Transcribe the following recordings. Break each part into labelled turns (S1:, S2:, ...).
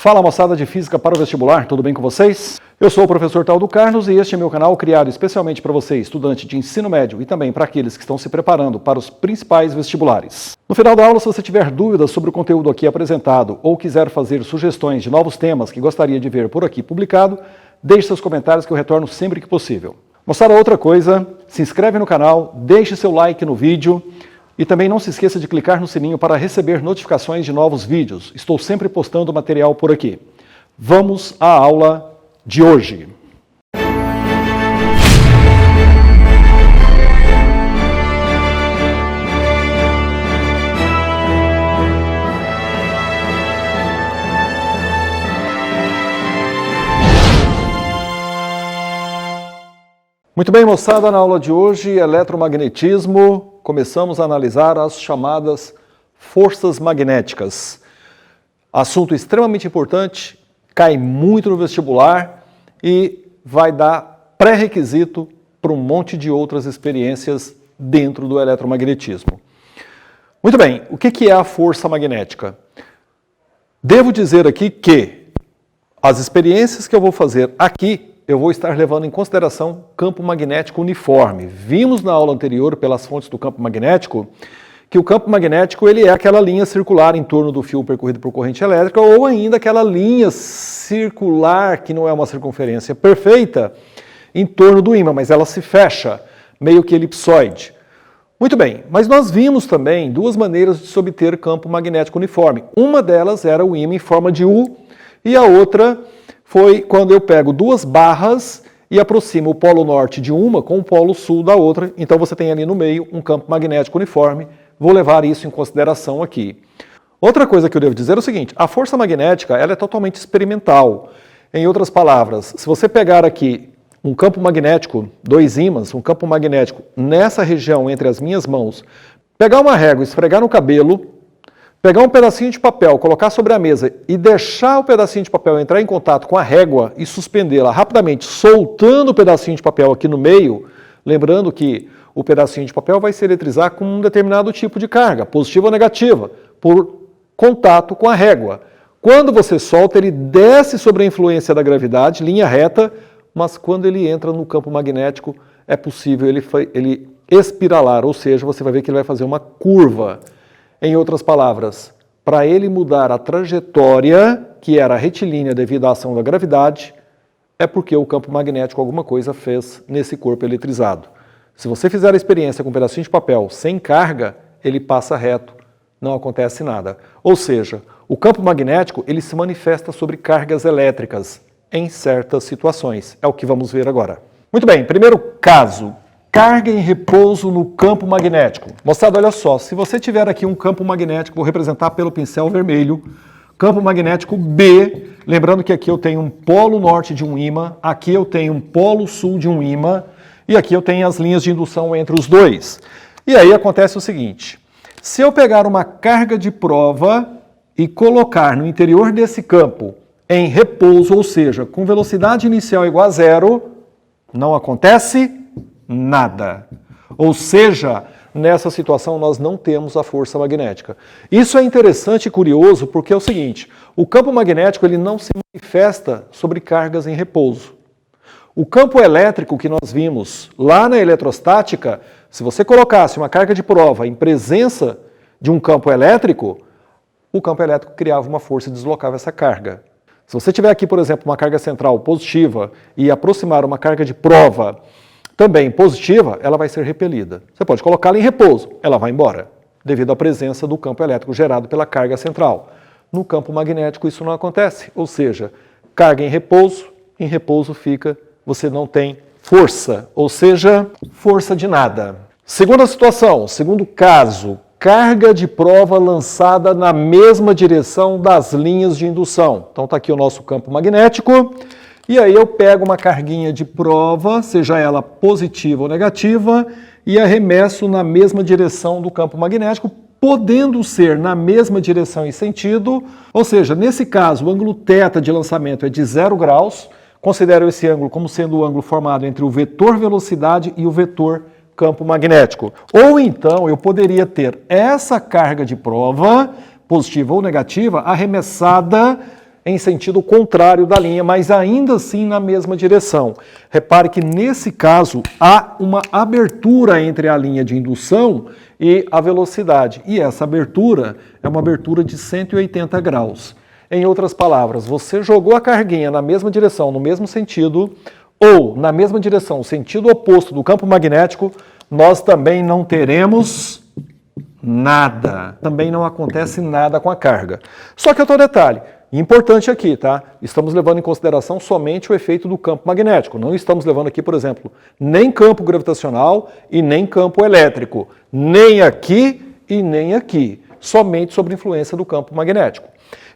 S1: Fala moçada de Física para o Vestibular, tudo bem com vocês? Eu sou o professor Taldo Carlos e este é meu canal criado especialmente para você, estudante de ensino médio e também para aqueles que estão se preparando para os principais vestibulares. No final da aula, se você tiver dúvidas sobre o conteúdo aqui apresentado ou quiser fazer sugestões de novos temas que gostaria de ver por aqui publicado, deixe seus comentários que eu retorno sempre que possível. Moçada, outra coisa, se inscreve no canal, deixe seu like no vídeo. E também não se esqueça de clicar no sininho para receber notificações de novos vídeos. Estou sempre postando material por aqui. Vamos à aula de hoje. Muito bem, moçada, na aula de hoje, eletromagnetismo. Começamos a analisar as chamadas forças magnéticas. Assunto extremamente importante, cai muito no vestibular e vai dar pré-requisito para um monte de outras experiências dentro do eletromagnetismo. Muito bem, o que é a força magnética? Devo dizer aqui que as experiências que eu vou fazer aqui, eu vou estar levando em consideração campo magnético uniforme. Vimos na aula anterior, pelas fontes do campo magnético, que o campo magnético ele é aquela linha circular em torno do fio percorrido por corrente elétrica, ou ainda aquela linha circular, que não é uma circunferência perfeita, em torno do ímã, mas ela se fecha, meio que elipsoide. Muito bem, mas nós vimos também duas maneiras de se obter campo magnético uniforme. Uma delas era o ímã em forma de U, e a outra foi quando eu pego duas barras e aproximo o polo norte de uma com o polo sul da outra. Então você tem ali no meio um campo magnético uniforme. Vou levar isso em consideração aqui. Outra coisa que eu devo dizer é o seguinte, a força magnética ela é totalmente experimental. Em outras palavras, se você pegar aqui um campo magnético, dois ímãs, um campo magnético nessa região entre as minhas mãos, pegar uma régua, esfregar no cabelo, pegar um pedacinho de papel, colocar sobre a mesa e deixar o pedacinho de papel entrar em contato com a régua e suspendê-la rapidamente, soltando o pedacinho de papel aqui no meio, lembrando que o pedacinho de papel vai se eletrizar com um determinado tipo de carga, positiva ou negativa, por contato com a régua. Quando você solta, ele desce sobre a influência da gravidade, linha reta, mas quando ele entra no campo magnético, é possível ele espiralar, ou seja, você vai ver que ele vai fazer uma curva. Em outras palavras, para ele mudar a trajetória, que era retilínea devido à ação da gravidade, é porque o campo magnético alguma coisa fez nesse corpo eletrizado. Se você fizer a experiência com um pedacinho de papel sem carga, ele passa reto, não acontece nada. Ou seja, o campo magnético ele se manifesta sobre cargas elétricas em certas situações. É o que vamos ver agora. Muito bem, primeiro caso. Carga em repouso no campo magnético. Moçada, olha só, se você tiver aqui um campo magnético, vou representar pelo pincel vermelho, campo magnético B, lembrando que aqui eu tenho um polo norte de um ímã, aqui eu tenho um polo sul de um ímã, e aqui eu tenho as linhas de indução entre os dois. E aí acontece o seguinte, se eu pegar uma carga de prova e colocar no interior desse campo em repouso, ou seja, com velocidade inicial igual a zero, não acontece nada. Ou seja, nessa situação nós não temos a força magnética. Isso é interessante e curioso porque é o seguinte, o campo magnético ele não se manifesta sobre cargas em repouso. O campo elétrico que nós vimos lá na eletrostática, se você colocasse uma carga de prova em presença de um campo elétrico, o campo elétrico criava uma força e deslocava essa carga. Se você tiver aqui, por exemplo, uma carga central positiva e aproximar uma carga de prova também positiva, ela vai ser repelida. Você pode colocá-la em repouso, ela vai embora, devido à presença do campo elétrico gerado pela carga central. No campo magnético isso não acontece, ou seja, carga em repouso fica, você não tem força, ou seja, força de nada. Segunda situação, segundo caso, carga de prova lançada na mesma direção das linhas de indução. Então está aqui o nosso campo magnético. E aí eu pego uma carguinha de prova, seja ela positiva ou negativa, e arremesso na mesma direção do campo magnético, podendo ser na mesma direção e sentido, ou seja, nesse caso o ângulo θ de lançamento é de 0 graus, considero esse ângulo como sendo o ângulo formado entre o vetor velocidade e o vetor campo magnético. Ou então eu poderia ter essa carga de prova, positiva ou negativa, arremessada em sentido contrário da linha, mas ainda assim na mesma direção. Repare que nesse caso há uma abertura entre a linha de indução e a velocidade. E essa abertura é uma abertura de 180 graus. Em outras palavras, você jogou a carguinha na mesma direção, no mesmo sentido, ou na mesma direção, sentido oposto do campo magnético, nós também não teremos nada. Também não acontece nada com a carga. Só que outro detalhe, importante aqui, tá? Estamos levando em consideração somente o efeito do campo magnético. Não estamos levando aqui, por exemplo, nem campo gravitacional e nem campo elétrico. Nem aqui e nem aqui. Somente sob influência do campo magnético.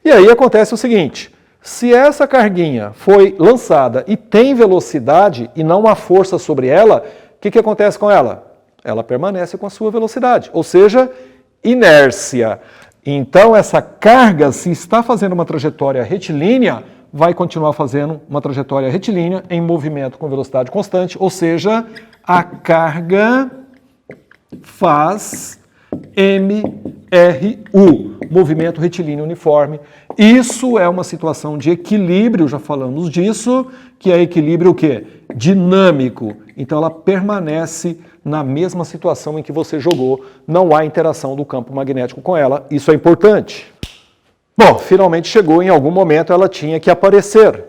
S1: E aí acontece o seguinte, se essa carguinha foi lançada e tem velocidade e não há força sobre ela, o que acontece com ela? Ela permanece com a sua velocidade, ou seja, inércia. Então, essa carga, se está fazendo uma trajetória retilínea, vai continuar fazendo uma trajetória retilínea em movimento com velocidade constante, ou seja, a carga faz MRU, movimento retilíneo uniforme. Isso é uma situação de equilíbrio, já falamos disso, que é equilíbrio o quê? Dinâmico. Então ela permanece na mesma situação em que você jogou, não há interação do campo magnético com ela, isso é importante. Bom, finalmente chegou, em algum momento ela tinha que aparecer.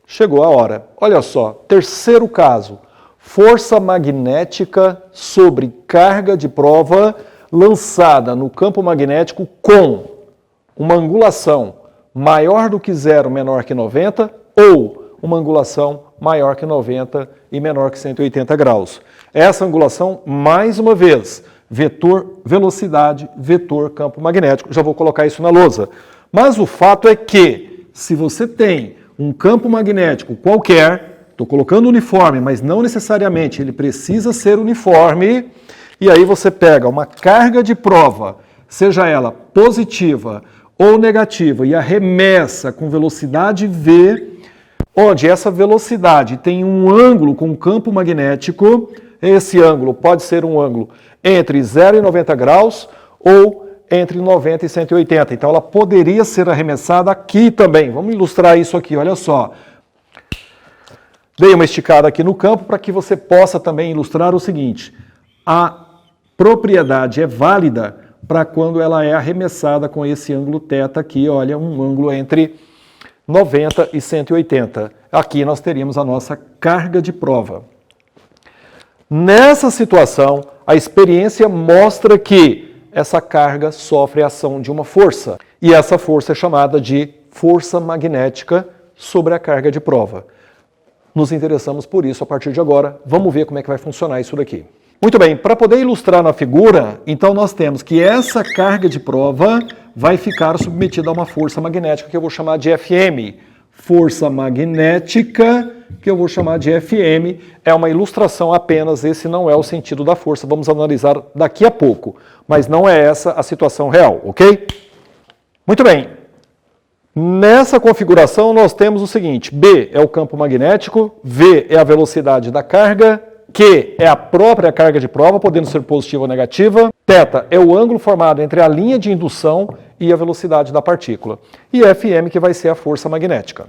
S1: Chegou a hora. Olha só, terceiro caso, força magnética sobre carga de prova lançada no campo magnético com uma angulação maior do que 0, menor que 90, ou uma angulação maior que 90 e menor que 180 graus. Essa angulação, mais uma vez, vetor velocidade, vetor campo magnético. Já vou colocar isso na lousa. Mas o fato é que, se você tem um campo magnético qualquer, estou colocando uniforme, mas não necessariamente ele precisa ser uniforme, e aí você pega uma carga de prova, seja ela positiva ou negativa, e arremessa com velocidade V, onde essa velocidade tem um ângulo com campo magnético, esse ângulo pode ser um ângulo entre 0 e 90 graus ou entre 90 e 180. Então ela poderia ser arremessada aqui também. Vamos ilustrar isso aqui, olha só. Dei uma esticada aqui no campo para que você possa também ilustrar o seguinte. A propriedade é válida para quando ela é arremessada com esse ângulo θ aqui, olha, um ângulo entre 90 e 180. Aqui nós teríamos a nossa carga de prova. Nessa situação, a experiência mostra que essa carga sofre a ação de uma força. E essa força é chamada de força magnética sobre a carga de prova. Nos interessamos por isso a partir de agora. Vamos ver como é que vai funcionar isso daqui. Muito bem, para poder ilustrar na figura, então nós temos que essa carga de prova vai ficar submetida a uma força magnética que eu vou chamar de FM. Força magnética, que eu vou chamar de FM, é uma ilustração apenas, esse não é o sentido da força, vamos analisar daqui a pouco, mas não é essa a situação real, ok? Muito bem, nessa configuração nós temos o seguinte, B é o campo magnético, V é a velocidade da carga, Q é a própria carga de prova, podendo ser positiva ou negativa. θ é o ângulo formado entre a linha de indução e a velocidade da partícula. E Fm que vai ser a força magnética.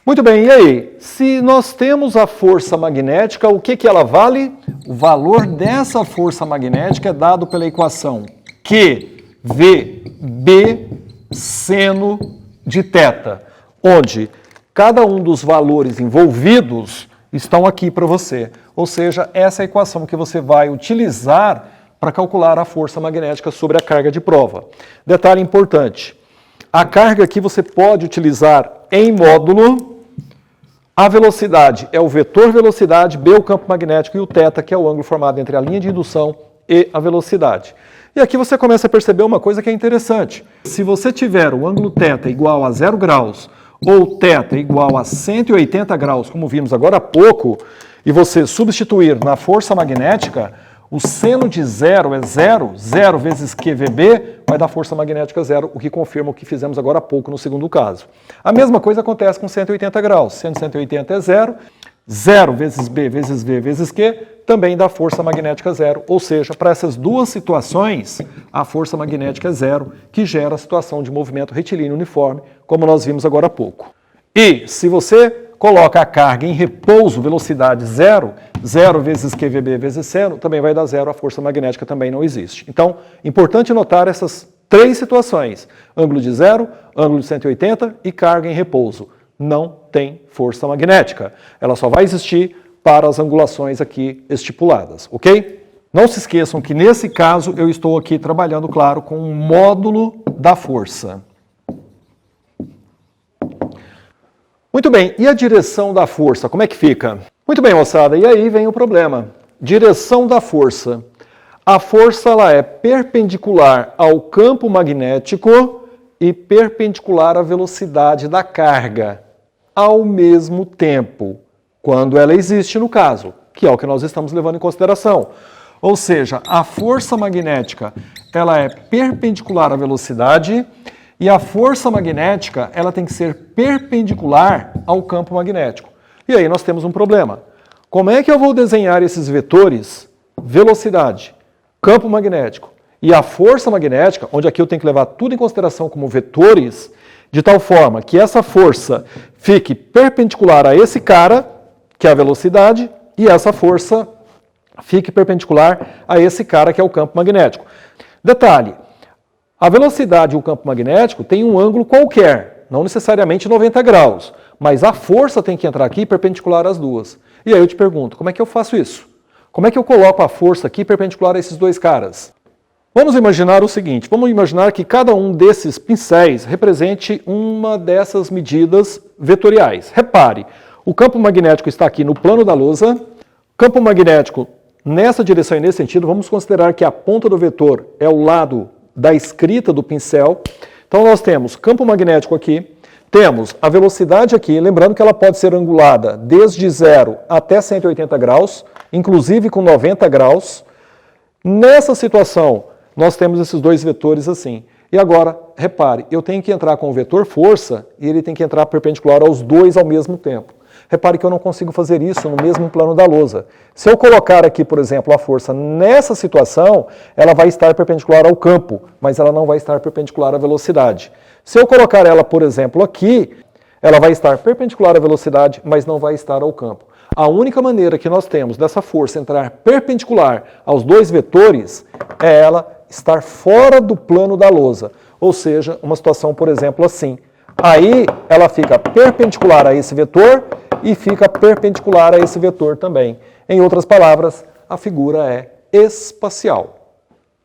S1: Muito bem, e aí? Se nós temos a força magnética, o que ela vale? O valor dessa força magnética é dado pela equação QVB seno de θ, onde cada um dos valores envolvidos estão aqui para você. Ou seja, essa é a equação que você vai utilizar para calcular a força magnética sobre a carga de prova. Detalhe importante, a carga aqui você pode utilizar em módulo, a velocidade é o vetor velocidade, B o campo magnético e o θ, que é o ângulo formado entre a linha de indução e a velocidade. E aqui você começa a perceber uma coisa que é interessante. Se você tiver o ângulo θ igual a 0 graus, ou θ igual a 180 graus, como vimos agora há pouco, e você substituir na força magnética, o seno de 0 é 0, 0 vezes QVB vai dar força magnética 0, o que confirma o que fizemos agora há pouco no segundo caso. A mesma coisa acontece com 180 graus, seno de 180 é 0, 0 vezes B vezes V vezes Q, também dá força magnética zero. Ou seja, para essas duas situações, a força magnética é zero, que gera a situação de movimento retilíneo uniforme, como nós vimos agora há pouco. E se você coloca a carga em repouso, velocidade zero, 0 vezes QVB vezes seno, também vai dar zero, a força magnética também não existe. Então, importante notar essas três situações: ângulo de zero, ângulo de 180 e carga em repouso. Não tem força magnética. Ela só vai existir para as angulações aqui estipuladas, ok? Não se esqueçam que nesse caso eu estou aqui trabalhando, claro, com um módulo da força. Muito bem, e a direção da força, como é que fica? Muito bem, moçada, e aí vem o problema. Direção da força. A força ela é perpendicular ao campo magnético e perpendicular à velocidade da carga, ao mesmo tempo, quando ela existe no caso, que é o que nós estamos levando em consideração. Ou seja, a força magnética ela é perpendicular à velocidade e a força magnética ela tem que ser perpendicular ao campo magnético. E aí nós temos um problema. Como é que eu vou desenhar esses vetores, velocidade, campo magnético e a força magnética, onde aqui eu tenho que levar tudo em consideração como vetores, de tal forma que essa força fique perpendicular a esse cara, que é a velocidade, e essa força fique perpendicular a esse cara, que é o campo magnético. Detalhe, a velocidade e o campo magnético têm um ângulo qualquer, não necessariamente 90 graus, mas a força tem que entrar aqui perpendicular às duas. E aí eu te pergunto, como é que eu faço isso? Como é que eu coloco a força aqui perpendicular a esses dois caras? Vamos imaginar o seguinte, vamos imaginar que cada um desses pincéis represente uma dessas medidas vetoriais. Repare, o campo magnético está aqui no plano da lousa, campo magnético nessa direção e nesse sentido, vamos considerar que a ponta do vetor é o lado da escrita do pincel. Então nós temos campo magnético aqui, temos a velocidade aqui, lembrando que ela pode ser angulada desde 0 até 180 graus, inclusive com 90 graus. Nessa situação, nós temos esses dois vetores assim. E agora, repare, eu tenho que entrar com o vetor força e ele tem que entrar perpendicular aos dois ao mesmo tempo. Repare que eu não consigo fazer isso no mesmo plano da lousa. Se eu colocar aqui, por exemplo, a força nessa situação, ela vai estar perpendicular ao campo, mas ela não vai estar perpendicular à velocidade. Se eu colocar ela, por exemplo, aqui, ela vai estar perpendicular à velocidade, mas não vai estar ao campo. A única maneira que nós temos dessa força entrar perpendicular aos dois vetores é ela estar fora do plano da lousa. Ou seja, uma situação, por exemplo, assim. Aí ela fica perpendicular a esse vetor e fica perpendicular a esse vetor também. Em outras palavras, a figura é espacial.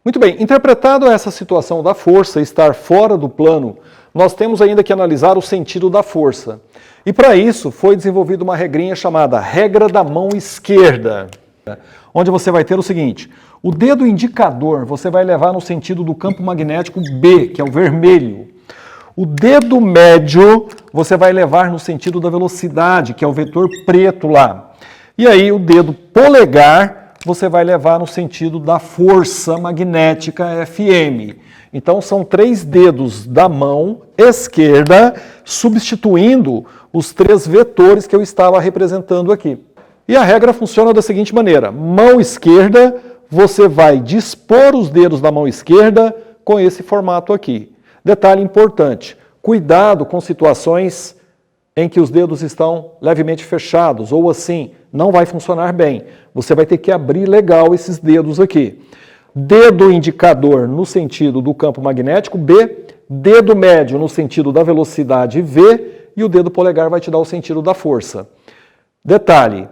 S1: Muito bem, interpretado essa situação da força estar fora do plano, nós temos ainda que analisar o sentido da força. E para isso foi desenvolvida uma regrinha chamada regra da mão esquerda, onde você vai ter o seguinte: o dedo indicador você vai levar no sentido do campo magnético B, que é o vermelho. O dedo médio você vai levar no sentido da velocidade, que é o vetor preto lá. E aí o dedo polegar você vai levar no sentido da força magnética FM. Então são três dedos da mão esquerda substituindo os três vetores que eu estava representando aqui. E a regra funciona da seguinte maneira: mão esquerda, você vai dispor os dedos da mão esquerda com esse formato aqui. Detalhe importante, cuidado com situações em que os dedos estão levemente fechados, ou assim, não vai funcionar bem. Você vai ter que abrir legal esses dedos aqui. Dedo indicador no sentido do campo magnético, B, dedo médio no sentido da velocidade, V, e o dedo polegar vai te dar o sentido da força. Detalhe,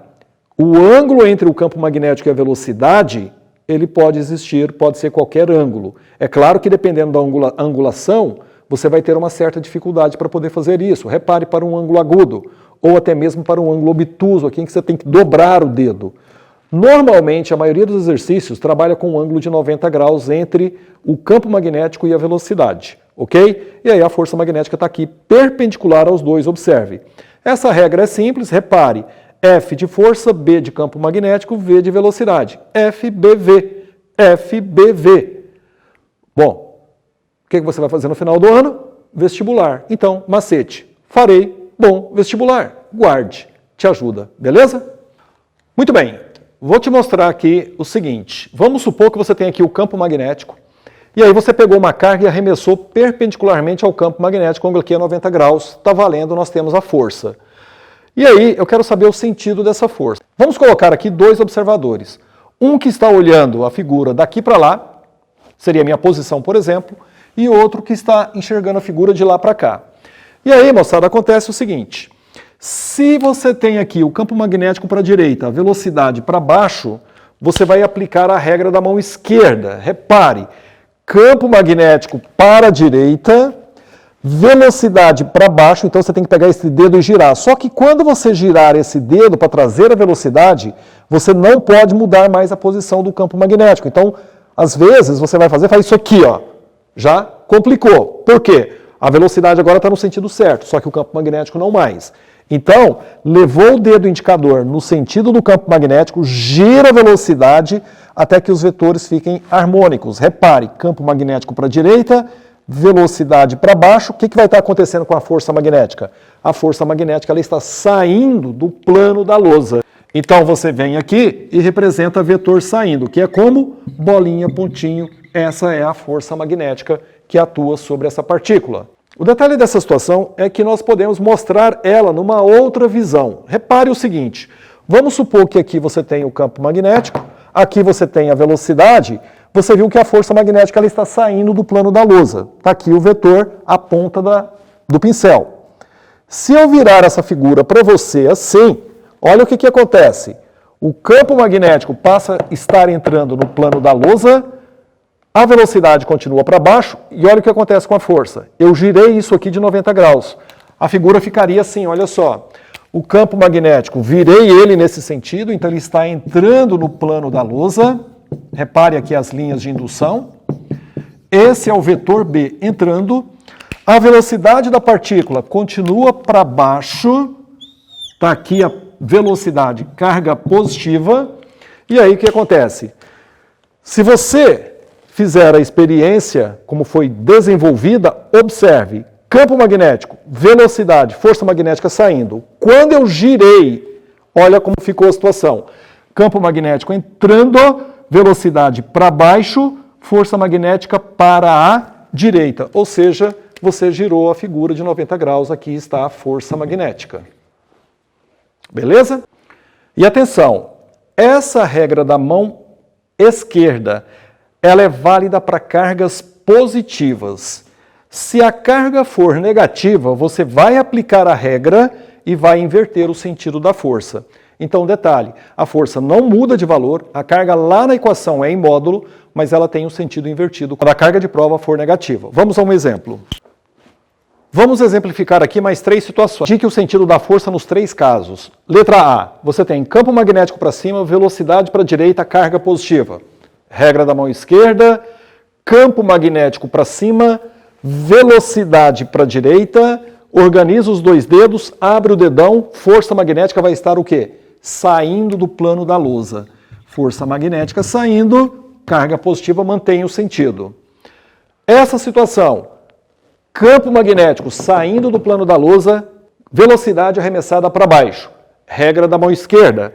S1: o ângulo entre o campo magnético e a velocidade, ele pode existir, pode ser qualquer ângulo. É claro que dependendo da angulação, você vai ter uma certa dificuldade para poder fazer isso. Repare para um ângulo agudo, ou até mesmo para um ângulo obtuso, aqui em que você tem que dobrar o dedo. Normalmente, a maioria dos exercícios trabalha com um ângulo de 90 graus entre o campo magnético e a velocidade, ok? E aí a força magnética está aqui perpendicular aos dois, observe. Essa regra é simples, repare. F de força, B de campo magnético, V de velocidade. FBV. FBV. Bom, o que você vai fazer no final do ano? Vestibular. Então, macete. Farei bom vestibular. Guarde. te ajuda, beleza? Muito bem, vou te mostrar aqui o seguinte. Vamos supor que você tem aqui o campo magnético, e aí você pegou uma carga e arremessou perpendicularmente ao campo magnético, ângulo aqui é 90 graus, está valendo, nós temos a força. E aí eu quero saber o sentido dessa força. Vamos colocar aqui dois observadores. Um que está olhando a figura daqui para lá, seria a minha posição, por exemplo, e outro que está enxergando a figura de lá para cá. E aí, moçada, acontece o seguinte. Se você tem aqui o campo magnético para a direita, a velocidade para baixo, você vai aplicar a regra da mão esquerda. Repare, campo magnético para a direita, velocidade para baixo, então você tem que pegar esse dedo e girar. Só que quando você girar esse dedo para trazer a velocidade, você não pode mudar mais a posição do campo magnético. Então, às vezes, você vai faz isso aqui, ó. Já complicou. Por quê? A velocidade agora está no sentido certo, só que o campo magnético não mais. Então, levou o dedo indicador no sentido do campo magnético, gira a velocidade até que os vetores fiquem harmônicos. Repare, campo magnético para a direita, velocidade para baixo. O que vai estar acontecendo com a força magnética? A força magnética ela está saindo do plano da lousa. Então, você vem aqui e representa vetor saindo, que é como bolinha, pontinho. Essa é a força magnética que atua sobre essa partícula. O detalhe dessa situação é que nós podemos mostrar ela numa outra visão. Repare o seguinte, vamos supor que aqui você tem o campo magnético, aqui você tem a velocidade, você viu que a força magnética ela está saindo do plano da lousa. Está aqui o vetor, a ponta do pincel. Se eu virar essa figura para você assim, olha o que acontece. O campo magnético passa a estar entrando no plano da lousa, a velocidade continua para baixo e olha o que acontece com a força. Eu girei isso aqui de 90 graus. A figura ficaria assim, olha só. O campo magnético, virei ele nesse sentido, então ele está entrando no plano da lousa. Repare aqui as linhas de indução. Esse é o vetor B entrando. A velocidade da partícula continua para baixo. Está aqui a velocidade, carga positiva. E aí o que acontece? Se você fizer a experiência como foi desenvolvida, observe, campo magnético, velocidade, força magnética saindo. Quando eu girei, olha como ficou a situação. Campo magnético entrando, velocidade para baixo, força magnética para a direita. Ou seja, você girou a figura de 90 graus, aqui está a força magnética. Beleza? E atenção, essa regra da mão esquerda, ela é válida para cargas positivas. Se a carga for negativa, você vai aplicar a regra e vai inverter o sentido da força. Então, detalhe, a força não muda de valor, a carga lá na equação é em módulo, mas ela tem um sentido invertido quando a carga de prova for negativa. Vamos a um exemplo. Vamos exemplificar aqui mais 3 situações. Indique o sentido da força nos 3 casos. Letra A, você tem campo magnético para cima, velocidade para a direita, carga positiva. Regra da mão esquerda, campo magnético para cima, velocidade para a direita, organiza os 2 dedos, abre o dedão, força magnética vai estar o quê? Saindo do plano da lousa. Força magnética saindo, carga positiva mantém o sentido. Essa situação, campo magnético saindo do plano da lousa, velocidade arremessada para baixo. Regra da mão esquerda,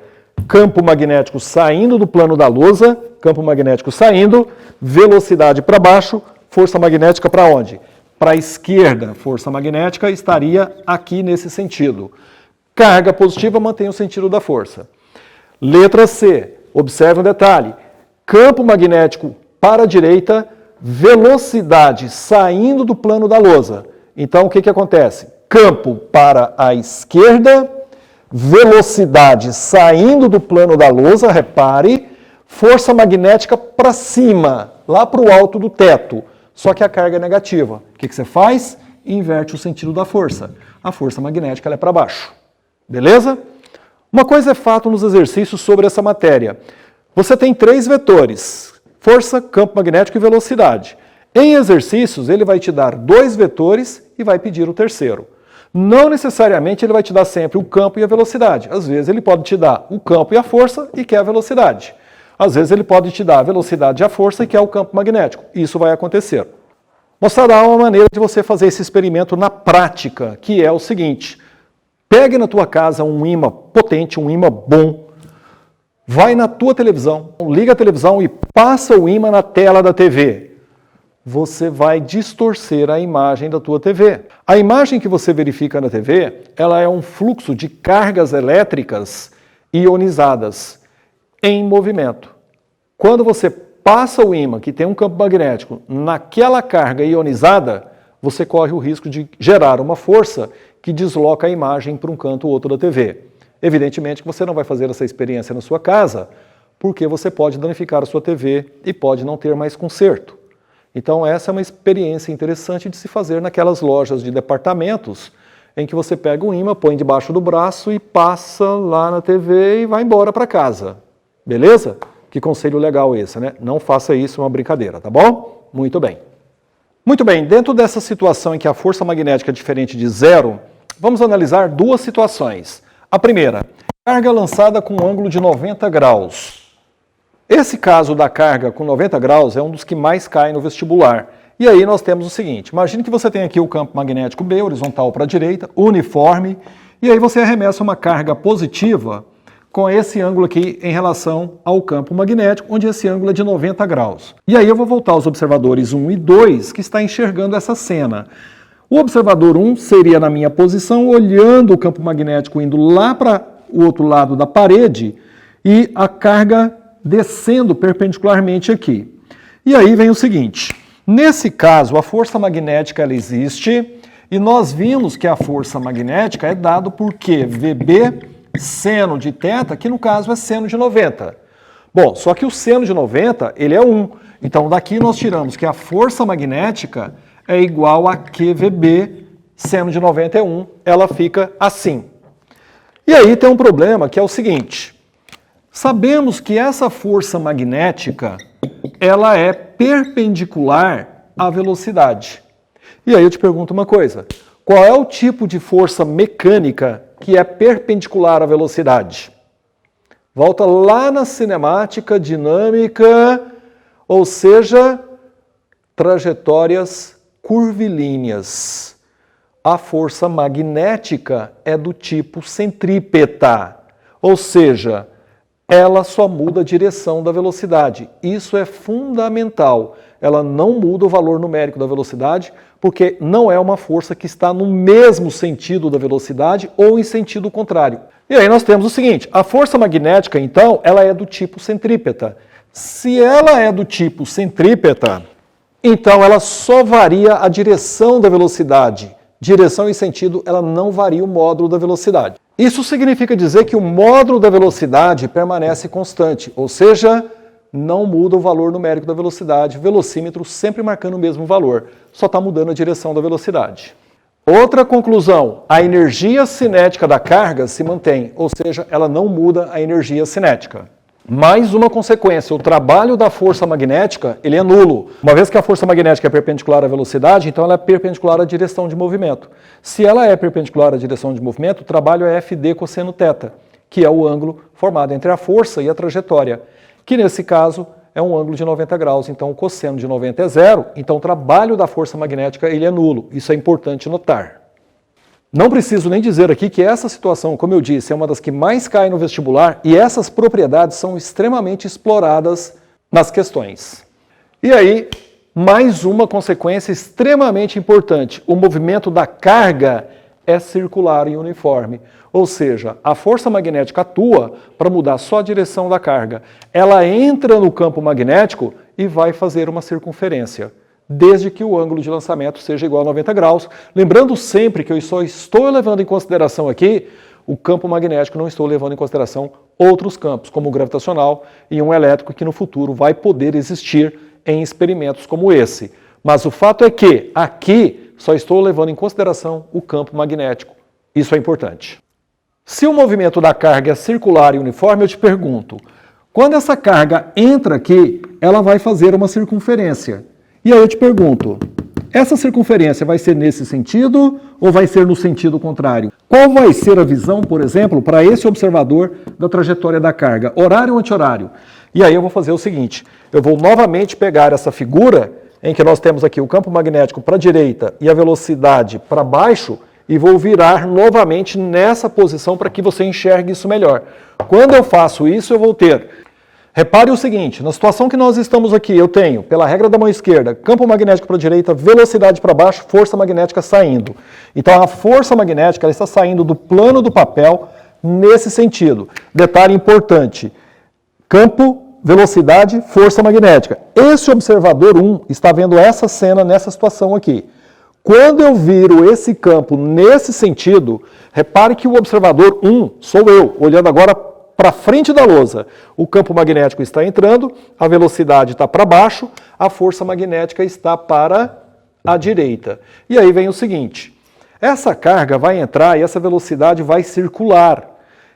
S1: campo magnético saindo do plano da lousa, campo magnético saindo, velocidade para baixo, força magnética para onde? Para a esquerda, força magnética estaria aqui nesse sentido. Carga positiva mantém o sentido da força. Letra C, observe um detalhe. Campo magnético para a direita, velocidade saindo do plano da lousa. Então, o que acontece? Campo para a esquerda, velocidade saindo do plano da lousa, repare, força magnética para cima, lá para o alto do teto. Só que a carga é negativa. O que você faz? Inverte o sentido da força. A força magnética ela é para baixo. Beleza? Uma coisa é fato nos exercícios sobre essa matéria. Você tem 3 vetores, força, campo magnético e velocidade. Em exercícios, ele vai te dar 2 vetores e vai pedir o terceiro. Não necessariamente ele vai te dar sempre o campo e a velocidade. Às vezes ele pode te dar o campo e a força e quer a velocidade. Às vezes ele pode te dar a velocidade e a força e quer o campo magnético. Isso vai acontecer. Mostrará uma maneira de você fazer esse experimento na prática, que é o seguinte. Pegue na tua casa um ímã potente, um ímã bom, vai na tua televisão, liga a televisão e passa o ímã na tela da TV. Você vai distorcer a imagem da tua TV. A imagem que você verifica na TV, ela é um fluxo de cargas elétricas ionizadas em movimento. Quando você passa o ímã, que tem um campo magnético, naquela carga ionizada, você corre o risco de gerar uma força que desloca a imagem para um canto ou outro da TV. Evidentemente que você não vai fazer essa experiência na sua casa, porque você pode danificar a sua TV e pode não ter mais conserto. Então essa é uma experiência interessante de se fazer naquelas lojas de departamentos, em que você pega um ímã, põe debaixo do braço e passa lá na TV e vai embora para casa. Beleza? Que conselho legal esse, né? Não faça isso, é uma brincadeira, tá bom? Muito bem. Muito bem, dentro dessa situação em que a força magnética é diferente de zero, vamos analisar duas situações. A primeira, carga lançada com um ângulo de 90 graus. Esse caso da carga com 90 graus é um dos que mais cai no vestibular. E aí nós temos o seguinte, imagine que você tem aqui o campo magnético B, horizontal para a direita, uniforme, e aí você arremessa uma carga positiva com esse ângulo aqui em relação ao campo magnético, onde esse ângulo é de 90 graus. E aí eu vou voltar aos observadores 1 e 2, que está enxergando essa cena. O observador 1 seria na minha posição, olhando o campo magnético indo lá para o outro lado da parede e a carga descendo perpendicularmente aqui. E aí vem o seguinte, nesse caso a força magnética ela existe e nós vimos que a força magnética é dado por Q, VB, seno de θ, que no caso é seno de 90. Bom, só que o seno de 90 ele é 1, então daqui nós tiramos que a força magnética é igual a QVB, seno de 90 é 1, ela fica assim. E aí tem um problema que é o seguinte, sabemos que essa força magnética, ela é perpendicular à velocidade. E aí eu te pergunto uma coisa, qual é o tipo de força mecânica que é perpendicular à velocidade? Volta lá na cinemática dinâmica, ou seja, trajetórias curvilíneas. A força magnética é do tipo centrípeta, ou seja, ela só muda a direção da velocidade. Isso é fundamental. Ela não muda o valor numérico da velocidade, porque não é uma força que está no mesmo sentido da velocidade ou em sentido contrário. E aí nós temos o seguinte, a força magnética, então, ela é do tipo centrípeta. Se ela é do tipo centrípeta, então ela só varia a direção da velocidade. Direção e sentido, ela não varia o módulo da velocidade. Isso significa dizer que o módulo da velocidade permanece constante, ou seja, não muda o valor numérico da velocidade, velocímetro sempre marcando o mesmo valor, só está mudando a direção da velocidade. Outra conclusão, a energia cinética da carga se mantém, ou seja, ela não muda a energia cinética. Mais uma consequência, o trabalho da força magnética, ele é nulo. Uma vez que a força magnética é perpendicular à velocidade, então ela é perpendicular à direção de movimento. Se ela é perpendicular à direção de movimento, o trabalho é FD cosseno θ, que é o ângulo formado entre a força e a trajetória, que nesse caso é um ângulo de 90 graus, então o cosseno de 90 é zero, então o trabalho da força magnética ele é nulo. Isso é importante notar. Não preciso nem dizer aqui que essa situação, como eu disse, é uma das que mais cai no vestibular e essas propriedades são extremamente exploradas nas questões. E aí, mais uma consequência extremamente importante. O movimento da carga é circular e uniforme. Ou seja, a força magnética atua para mudar só a direção da carga. Ela entra no campo magnético e vai fazer uma circunferência, desde que o ângulo de lançamento seja igual a 90 graus. Lembrando sempre que eu só estou levando em consideração aqui o campo magnético, não estou levando em consideração outros campos, como o gravitacional e um elétrico, que no futuro vai poder existir em experimentos como esse. Mas o fato é que aqui só estou levando em consideração o campo magnético. Isso é importante. Se o movimento da carga é circular e uniforme, eu te pergunto, quando essa carga entra aqui, ela vai fazer uma circunferência. E aí eu te pergunto, essa circunferência vai ser nesse sentido ou vai ser no sentido contrário? Qual vai ser a visão, por exemplo, para esse observador da trajetória da carga? Horário ou anti-horário? E aí eu vou fazer o seguinte, eu vou novamente pegar essa figura em que nós temos aqui o campo magnético para a direita e a velocidade para baixo e vou virar novamente nessa posição para que você enxergue isso melhor. Quando eu faço isso, eu vou ter... Repare o seguinte, na situação que nós estamos aqui, eu tenho, pela regra da mão esquerda, campo magnético para a direita, velocidade para baixo, força magnética saindo. Então a força magnética ela está saindo do plano do papel nesse sentido. Detalhe importante, campo, velocidade, força magnética. Esse observador 1 está vendo essa cena nessa situação aqui. Quando eu viro esse campo nesse sentido, repare que o observador 1 sou eu, olhando agora para frente da lousa. O campo magnético está entrando, a velocidade está para baixo, a força magnética está para a direita. E aí vem o seguinte, essa carga vai entrar e essa velocidade vai circular.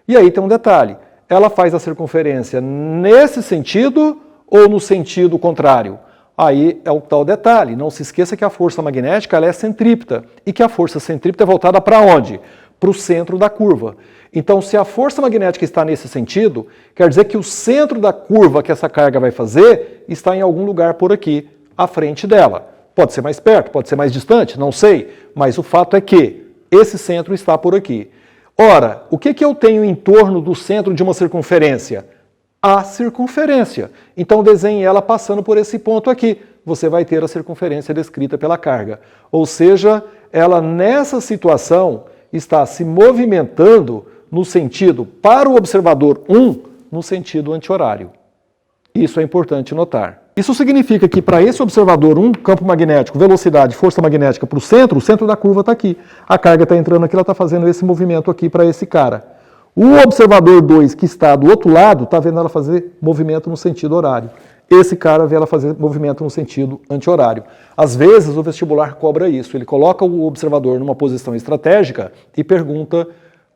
S1: E aí tem um detalhe, ela faz a circunferência nesse sentido ou no sentido contrário? Aí é o tal detalhe, não se esqueça que a força magnética ela é centrípeta e que a força centrípeta é voltada para onde? Para o centro da curva. Então, se a força magnética está nesse sentido, quer dizer que o centro da curva que essa carga vai fazer está em algum lugar por aqui, à frente dela. Pode ser mais perto, pode ser mais distante, não sei, mas o fato é que esse centro está por aqui. Ora, o que eu tenho em torno do centro de uma circunferência? A circunferência. Então, desenhe ela passando por esse ponto aqui. Você vai ter a circunferência descrita pela carga. Ou seja, ela nessa situação está se movimentando no sentido, para o observador 1, no sentido anti-horário. Isso é importante notar. Isso significa que para esse observador 1, campo magnético, velocidade, força magnética para o centro da curva está aqui. A carga está entrando aqui, ela está fazendo esse movimento aqui para esse cara. O observador 2, que está do outro lado, está vendo ela fazer movimento no sentido horário. Esse cara vê ela fazer movimento no sentido anti-horário. Às vezes o vestibular cobra isso, ele coloca o observador numa posição estratégica e pergunta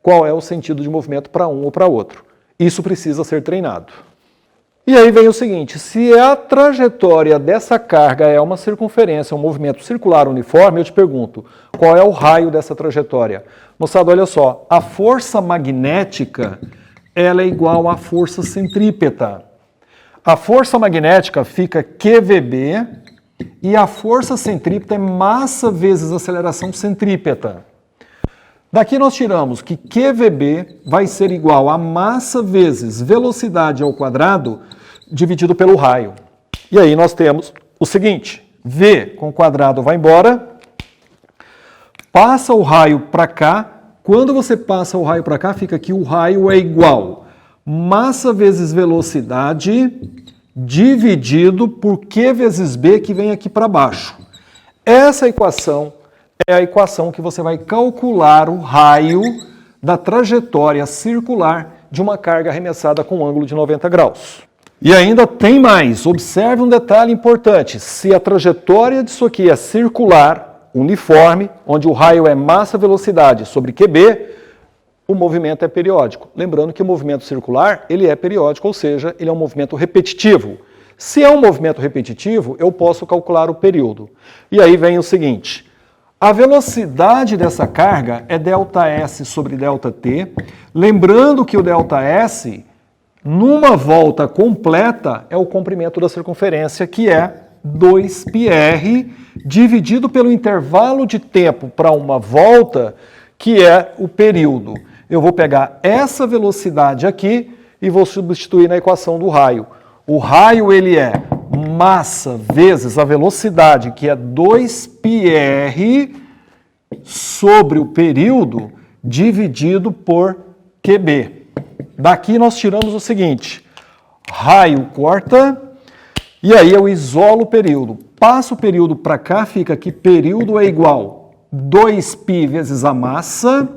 S1: qual é o sentido de movimento para um ou para outro. Isso precisa ser treinado. E aí vem o seguinte, se a trajetória dessa carga é uma circunferência, um movimento circular uniforme, eu te pergunto, qual é o raio dessa trajetória? Moçada, olha só, a força magnética ela é igual à força centrípeta. A força magnética fica QVB e a força centrípeta é massa vezes aceleração centrípeta. Daqui nós tiramos que QVB vai ser igual a massa vezes velocidade ao quadrado dividido pelo raio. E aí nós temos o seguinte, V com o quadrado vai embora, passa o raio para cá, quando você passa o raio para cá, fica que o raio é igual massa vezes velocidade dividido por Q vezes B que vem aqui para baixo. Essa equação é a equação que você vai calcular o raio da trajetória circular de uma carga arremessada com ângulo de 90 graus. E ainda tem mais, observe um detalhe importante, se a trajetória disso aqui é circular, uniforme, onde o raio é massa-velocidade sobre QB, o movimento é periódico. Lembrando que o movimento circular, ele é periódico, ou seja, ele é um movimento repetitivo. Se é um movimento repetitivo, eu posso calcular o período. E aí vem o seguinte, a velocidade dessa carga é ΔS sobre ΔT, lembrando que o ΔS, numa volta completa, é o comprimento da circunferência, que é 2πr, dividido pelo intervalo de tempo para uma volta, que é o período. Eu vou pegar essa velocidade aqui e vou substituir na equação do raio. O raio ele é massa vezes a velocidade, que é 2πr, sobre o período, dividido por QB. Daqui nós tiramos o seguinte, raio corta, e aí eu isolo o período. Passo o período para cá, fica que período é igual 2π vezes a massa,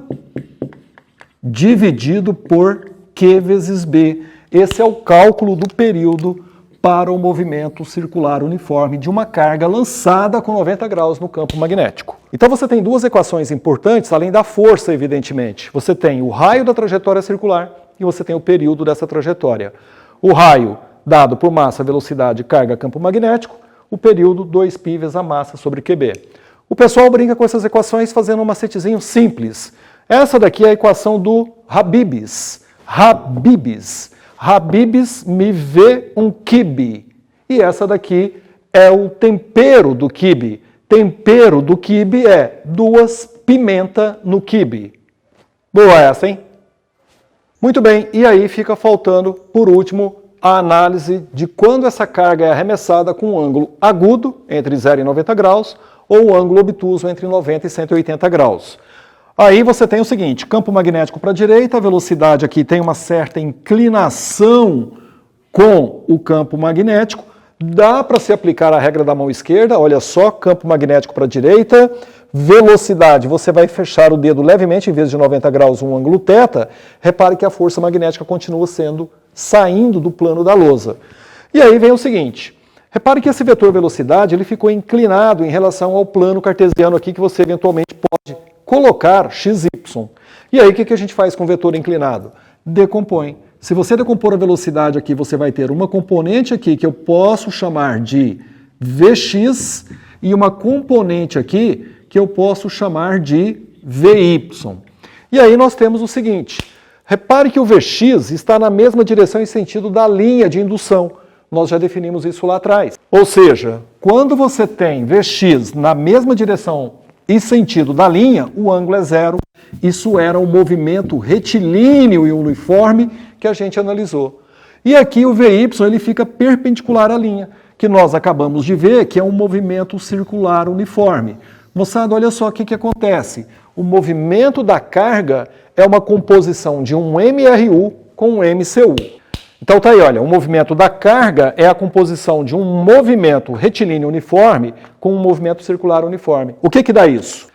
S1: dividido por Q vezes B. Esse é o cálculo do período para o movimento circular uniforme de uma carga lançada com 90 graus no campo magnético. Então você tem duas equações importantes, além da força, evidentemente. Você tem o raio da trajetória circular e você tem o período dessa trajetória. O raio dado por massa, velocidade, carga, campo magnético, o período 2π vezes a massa sobre QB. O pessoal brinca com essas equações fazendo um macetezinho simples. Essa daqui é a equação do Habibs. Habibs me vê um quibe. E essa daqui é o tempero do quibe. Tempero do quibe é 2 pimenta no quibe. Boa essa, hein? Muito bem, e aí fica faltando, por último, a análise de quando essa carga é arremessada com um ângulo agudo, entre 0 e 90 graus, ou o ângulo obtuso, entre 90 e 180 graus. Aí você tem o seguinte, campo magnético para a direita, a velocidade aqui tem uma certa inclinação com o campo magnético, dá para se aplicar a regra da mão esquerda, olha só, campo magnético para a direita, velocidade, você vai fechar o dedo levemente, em vez de 90 graus, um ângulo θ, repare que a força magnética continua saindo do plano da lousa. E aí vem o seguinte, repare que esse vetor velocidade ele ficou inclinado em relação ao plano cartesiano aqui que você eventualmente pode colocar xy. E aí o que a gente faz com o vetor inclinado? Decompõe. Se você decompor a velocidade aqui, você vai ter uma componente aqui que eu posso chamar de Vx e uma componente aqui que eu posso chamar de Vy. E aí nós temos o seguinte, repare que o Vx está na mesma direção e sentido da linha de indução. Nós já definimos isso lá atrás. Ou seja, quando você tem Vx na mesma direção e sentido da linha, o ângulo é zero. Isso era um movimento retilíneo e uniforme que a gente analisou. E aqui o Vy ele fica perpendicular à linha, que nós acabamos de ver que é um movimento circular uniforme. Moçada, olha só o que acontece. O movimento da carga é uma composição de um MRU com um MCU. Então tá aí, olha, o movimento da carga é a composição de um movimento retilíneo uniforme com um movimento circular uniforme. O que dá isso?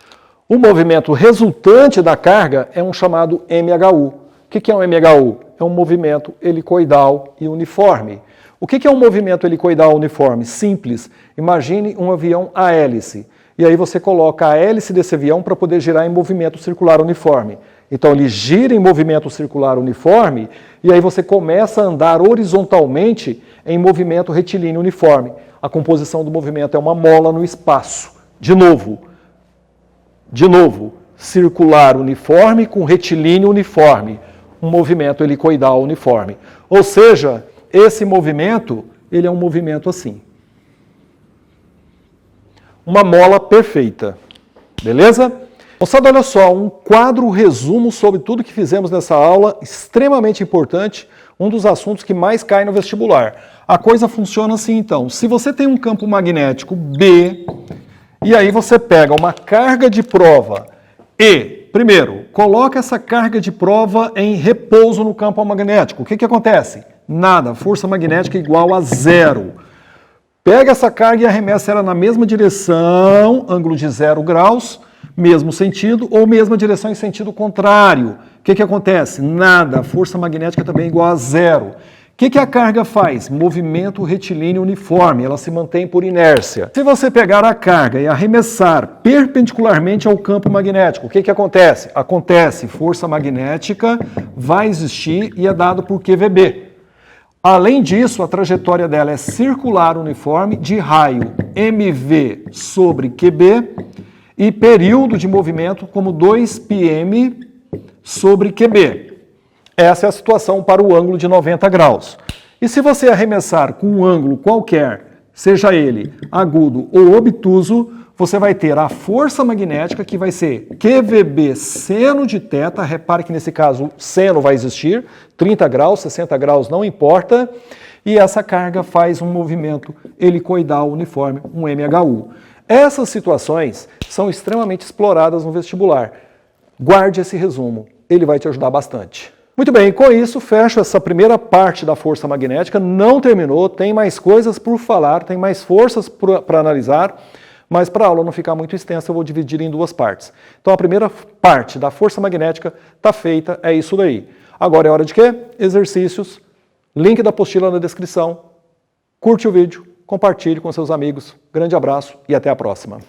S1: O movimento resultante da carga é um chamado MHU. O que é um MHU? É um movimento helicoidal e uniforme. O que é um movimento helicoidal uniforme? Simples. Imagine um avião a hélice. E aí você coloca a hélice desse avião para poder girar em movimento circular uniforme. Então ele gira em movimento circular uniforme e aí você começa a andar horizontalmente em movimento retilíneo uniforme. A composição do movimento é uma mola no espaço. De novo, circular uniforme com retilíneo uniforme. Um movimento helicoidal uniforme. Ou seja, esse movimento, ele é um movimento assim. Uma mola perfeita. Beleza? Moçada, olha só, um quadro resumo sobre tudo que fizemos nessa aula, extremamente importante, um dos assuntos que mais cai no vestibular. A coisa funciona assim, então. Se você tem um campo magnético B, e aí você pega uma carga de prova E, primeiro, coloca essa carga de prova em repouso no campo magnético. O que acontece? Nada, força magnética igual a zero. Pega essa carga e arremessa ela na mesma direção, ângulo de 0 graus, mesmo sentido, ou mesma direção em sentido contrário. O que acontece? Nada, força magnética também igual a zero. O que a carga faz? Movimento retilíneo uniforme, ela se mantém por inércia. Se você pegar a carga e arremessar perpendicularmente ao campo magnético, o que acontece? Acontece, força magnética vai existir e é dado por QVB. Além disso, a trajetória dela é circular uniforme de raio MV sobre QB e período de movimento como 2πm sobre QB. Essa é a situação para o ângulo de 90 graus. E se você arremessar com um ângulo qualquer, seja ele agudo ou obtuso, você vai ter a força magnética que vai ser QVB seno de θ, repare que nesse caso seno vai existir, 30 graus, 60 graus, não importa, e essa carga faz um movimento helicoidal uniforme, um MHU. Essas situações são extremamente exploradas no vestibular. Guarde esse resumo, ele vai te ajudar bastante. Muito bem, com isso fecho essa primeira parte da força magnética, não terminou, tem mais coisas por falar, tem mais forças para analisar, mas para a aula não ficar muito extensa eu vou dividir em duas partes. Então a primeira parte da força magnética está feita, é isso daí. Agora é hora de quê? Exercícios, link da apostila na descrição, curte o vídeo, compartilhe com seus amigos, grande abraço e até a próxima.